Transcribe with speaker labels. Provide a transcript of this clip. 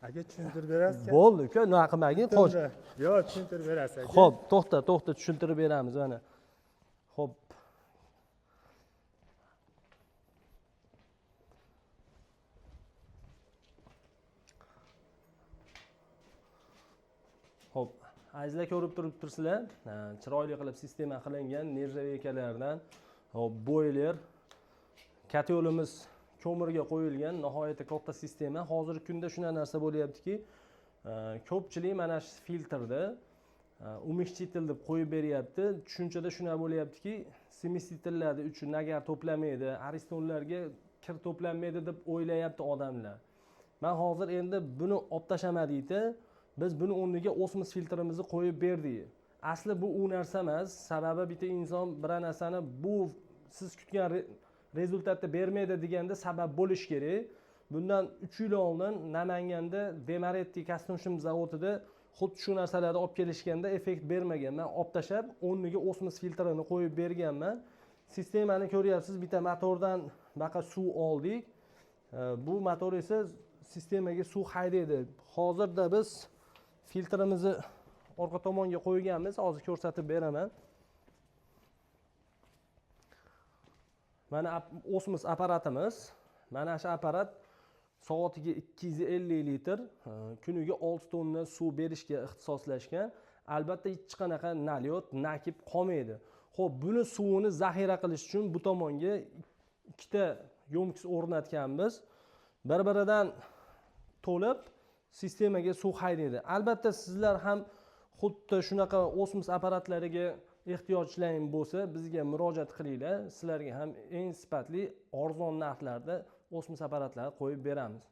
Speaker 1: aka tushuntirib berasiz
Speaker 2: Bo'ldi uka, nima qilmagin, qo'sh.
Speaker 1: yo'q tushuntirib berasiz aka.
Speaker 2: Xo'p, to'xta, tushuntirib beramiz mana. Xo'p. Xo'p, azizlar ko'rib turibsizlar, chiroyli qilib sistema qilingan nержавейкаларdan, hop, boiler, kotelimiz ko'mirga qo'yilgan nihoyatda katta sistema. Hozirgi kunda shunday narsa bo'lyaptiki, ko'pchilik mana shu filtrni umeshtитель deb qo'yib beryapti. Tushunchada shunday bo'lyaptiki, smesителларni uchun nagar to'plamaydi, aristonlarga kir to'planmaydi deb o'ylayapti odamlar. Men hozir endi buni olib tashlamadikda, biz buni o'rniga osmos filtrimizni qo'yib berdik. Asli bu u narsa emas, sababi bitta inson bir narsani bu siz kutgan rezultatni bermaydi deganda sabab bo'lish kerak. Bundan 3 yil oldin Namanganda Demaretti Construction zavodida xuddi shu narsalarni olib kelishganda effekt bermagan. Men olib tashlab, o'rniga osmos filtrini qo'yib berganman. Sistemani ko'ryapsiz, bitta motordan baqa suv oldik. Bu motor esa sistemaga suv haydaydi. Hozirda biz filtrimizni orqa tomonga qo'yganmiz. Hozir ko'rsatib beraman. Mana osmos apparatimiz. Mana shu apparat soatiga 250 litr, kuniga 6 tonna suv berishga ixtisoslashgan. Albatta hech qanaqa nalyot, nakib qolmaydi. Xo'p, buni suvini zaxira qilish uchun bu tomonga ikkita yo'mkis o'rnatganmiz. Bir-biridan to'lib sistemaga suv haydaydi. Albatta sizlar ham xuddi shunaqa osmos apparatlariga ehtiyojlaring bo'lsa, bizga murojaat qilinglar. Sizlarga ham eng sifatli arzon narxlarda osmos apparatlarini qo'yib beramiz.